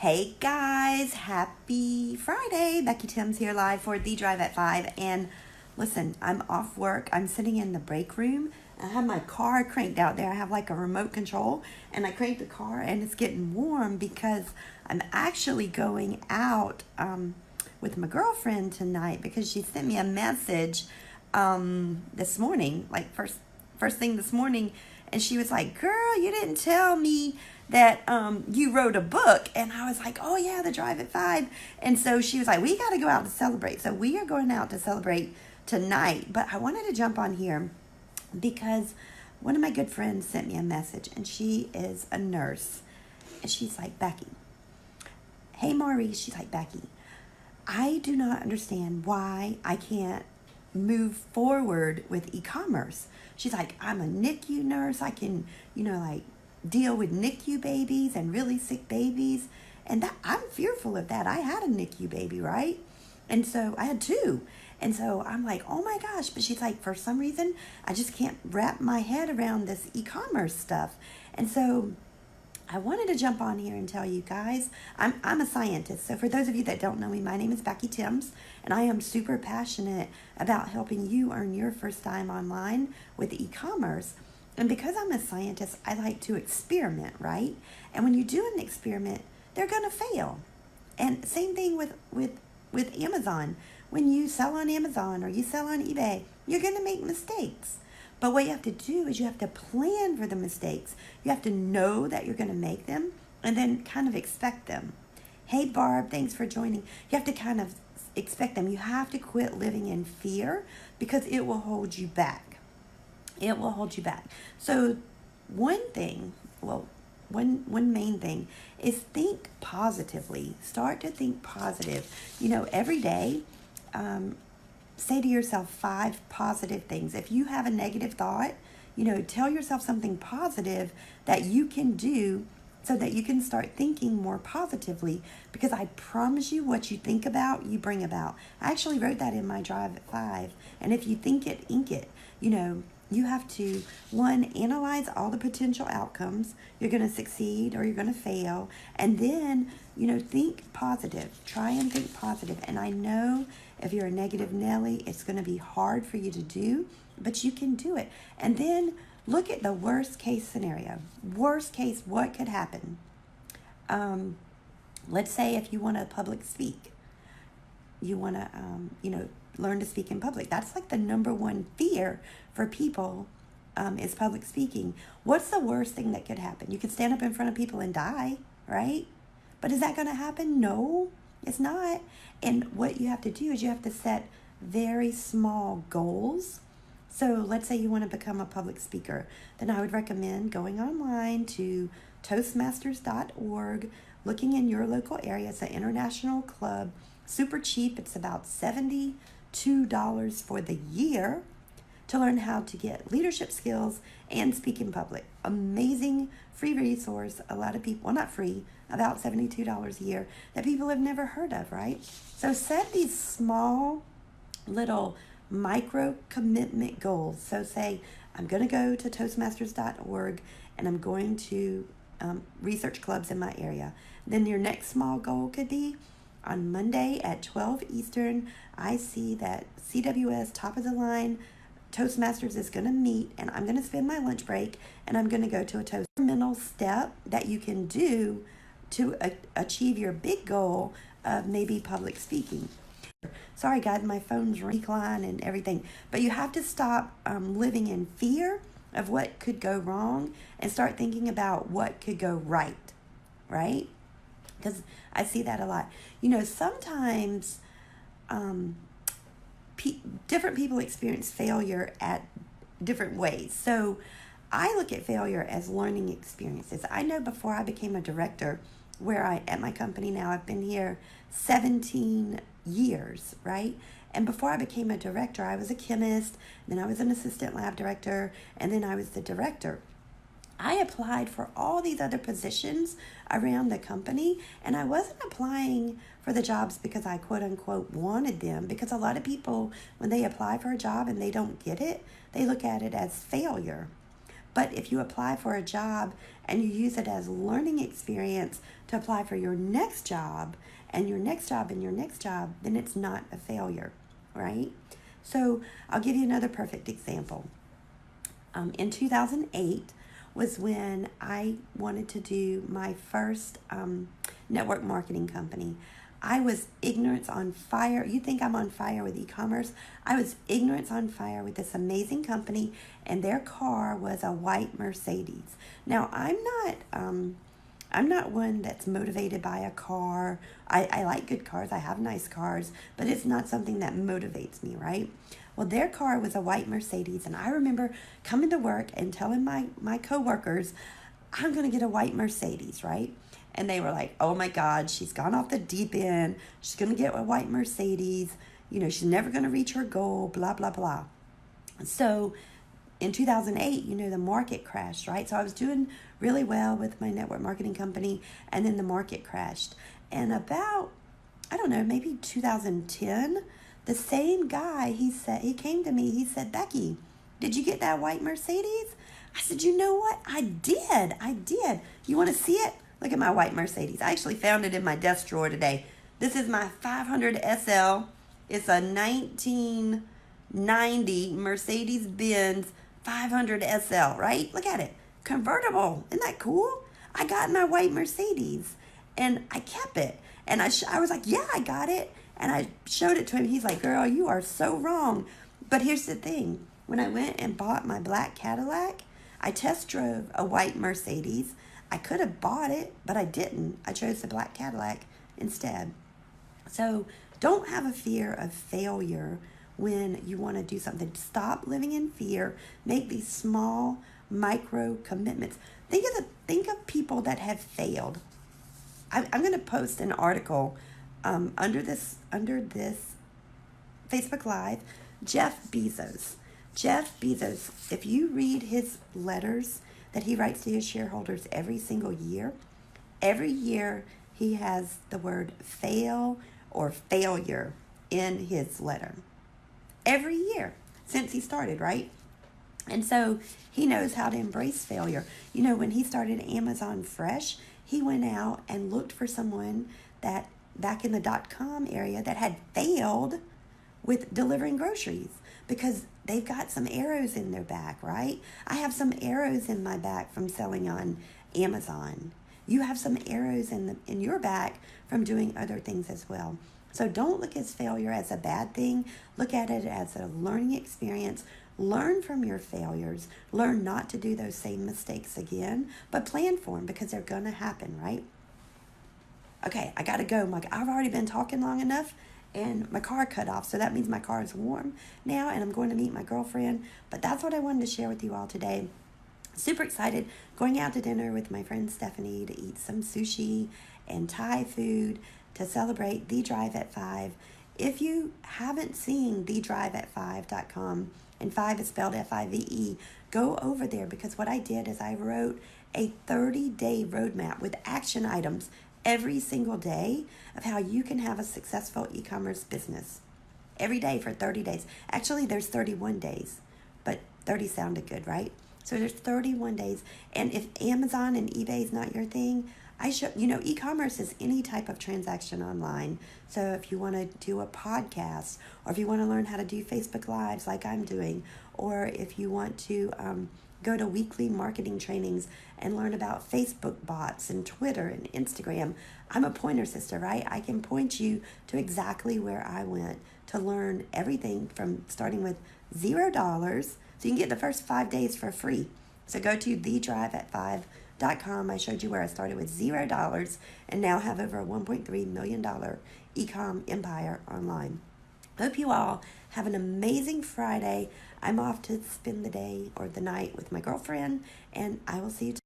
Hey guys, happy Friday. Becky Timms here live for The Drive at 5. And listen, I'm off work. I'm sitting in the break room. I have my car cranked out there. I have like a remote control and I cranked the car and it's getting warm because I'm actually going out with my girlfriend tonight because she sent me a message this morning, like first thing this morning. And she was like, girl, you didn't tell me that you wrote a book. And I was like, oh yeah, The Drive at 5. And so she was like, we got to go out to celebrate. So we are going out to celebrate tonight. But I wanted to jump on here because one of my good friends sent me a message, and she is a nurse. And she's like, Becky, hey Maurice, she's like, Becky, I do not understand why I can't move forward with e-commerce. She's like, I'm a NICU nurse. I can, like deal with NICU babies and really sick babies. And that I'm fearful of that. I had a NICU baby, right? And so I had two. And so I'm like, oh my gosh. But she's like, for some reason, I just can't wrap my head around this e-commerce stuff. And so I wanted to jump on here and tell you guys, I'm a scientist. So for those of you that don't know me, my name is Becky Timms, and I am super passionate about helping you earn your first time online with e-commerce. And because I'm a scientist, I like to experiment, right? And when you do an experiment, they're going to fail. And same thing with Amazon. When you sell on Amazon or you sell on eBay, you're going to make mistakes. But what you have to do is you have to plan for the mistakes. You have to know that you're going to make them and then kind of expect them. Hey, Barb, thanks for joining. You have to kind of expect them. You have to quit living in fear because it will hold you back. It will hold you back. So one main thing is think positively. Start to think positive. Every day, say to yourself 5 positive things. If you have a negative thought, tell yourself something positive that you can do so that you can start thinking more positively, because I promise you what you think about, you bring about. I actually wrote that in my Drive at 5. And if you think it, ink it. You have to, 1, analyze all the potential outcomes. You're going to succeed or you're going to fail. And then, think positive. Try and think positive. And I know if you're a negative Nelly, it's going to be hard for you to do, but you can do it. And then look at the worst case scenario. Worst case, what could happen? Let's say if you want to public speak, you want to, learn to speak in public. That's like the number one fear for people is public speaking. What's the worst thing that could happen? You could stand up in front of people and die, right? But is that going to happen? No, it's not. And what you have to do is you have to set very small goals. So let's say you want to become a public speaker. Then I would recommend going online to Toastmasters.org, looking in your local area. It's an international club, super cheap. It's about $72 for the year to learn how to get leadership skills and speak in public. Amazing free resource. A lot of people, well, not free, about $72 a year that people have never heard of, right? So set these small little micro commitment goals. So say, I'm going to go to Toastmasters.org and I'm going to research clubs in my area. Then your next small goal could be, on Monday at 12 Eastern, I see that CWS top of the line Toastmasters is going to meet, and I'm going to spend my lunch break and I'm going to go to a Toast. Mental step that you can do to achieve your big goal of maybe public speaking. Sorry guys, my phone's recline and everything, but you have to stop living in fear of what could go wrong and start thinking about what could go right? Because I see that a lot. Sometimes different people experience failure at different ways. So I look at failure as learning experiences. I know before I became a director, at my company now, I've been here 17 years, right? And before I became a director, I was a chemist, then I was an assistant lab director, and then I was the director. I applied for all these other positions around the company, and I wasn't applying for the jobs because I quote unquote wanted them, because a lot of people, when they apply for a job and they don't get it, they look at it as failure. But if you apply for a job and you use it as learning experience to apply for your next job and your next job and your next job, then it's not a failure, right? So I'll give you another perfect example. In 2008 was when I wanted to do my first network marketing company. I was ignorance on fire. You think I'm on fire with e-commerce? I was ignorance on fire with this amazing company, and their car was a white Mercedes. Now, I'm not one that's motivated by a car. I like good cars. I have nice cars, but it's not something that motivates me, right? Well, their car was a white Mercedes, and I remember coming to work and telling my coworkers, I'm going to get a white Mercedes, right? And they were like, oh my God, she's gone off the deep end. She's going to get a white Mercedes. You know, she's never going to reach her goal, blah, blah, blah. So in 2008, you know, the market crashed, right? So I was doing really well with my network marketing company, and then the market crashed. And about, I don't know, maybe 2010, the same guy, he came to me, he said, Becky, did you get that white Mercedes? I said, you know what? I did. You want to see it? Look at my white Mercedes. I actually found it in my desk drawer today. This is my 500 SL. It's a 1990 Mercedes-Benz 500 SL, right? Look at it. Convertible. Isn't that cool? I got my white Mercedes, and I kept it. And I was like, yeah, I got it. And I showed it to him. He's like, girl, you are so wrong. But here's the thing. When I went and bought my black Cadillac, I test drove a white Mercedes. I could have bought it, but I didn't. I chose the black Cadillac instead. So don't have a fear of failure when you want to do something. Stop living in fear. Make these small micro commitments. Think of people that have failed. I'm going to post an article under this Facebook Live. Jeff Bezos, if you read his letters that he writes to his shareholders every single year, he has the word fail or failure in his letter. Every year since he started, right? And so he knows how to embrace failure. You know, when he started Amazon Fresh, he went out and looked for someone that back in the .com area that had failed with delivering groceries, because they've got some arrows in their back, right? I have some arrows in my back from selling on Amazon. You have some arrows in your back from doing other things as well. So don't look at failure as a bad thing. Look at it as a learning experience. Learn from your failures. Learn not to do those same mistakes again, but plan for them, because they're going to happen, right? Okay, I got to go. I've already been talking long enough, and my car cut off, so that means my car is warm now, and I'm going to meet my girlfriend. But that's what I wanted to share with you all today. Super excited, going out to dinner with my friend Stephanie to eat some sushi and Thai food to celebrate The Drive at 5. If you haven't seen thedriveat5.com, and 5 is spelled F-I-V-E, go over there, because what I did is I wrote a 30-day roadmap with action items every single day of how you can have a successful e-commerce business. Every day for 30 days. Actually, there's 31 days, but 30 sounded good, right? So there's 31 days. And if Amazon and eBay is not your thing, e-commerce is any type of transaction online. So if you want to do a podcast, or if you want to learn how to do Facebook Lives like I'm doing, or if you want to go to weekly marketing trainings and learn about Facebook bots and Twitter and Instagram, I'm a pointer sister, right? I can point you to exactly where I went to learn everything from starting with $0. So you can get the first 5 days for free. So go to thedriveat5.com. I showed you where I started with $0 and now have over a $1.3 million e-com empire online. Hope you all have an amazing Friday. I'm off to spend the day or the night with my girlfriend, and I will see you tomorrow.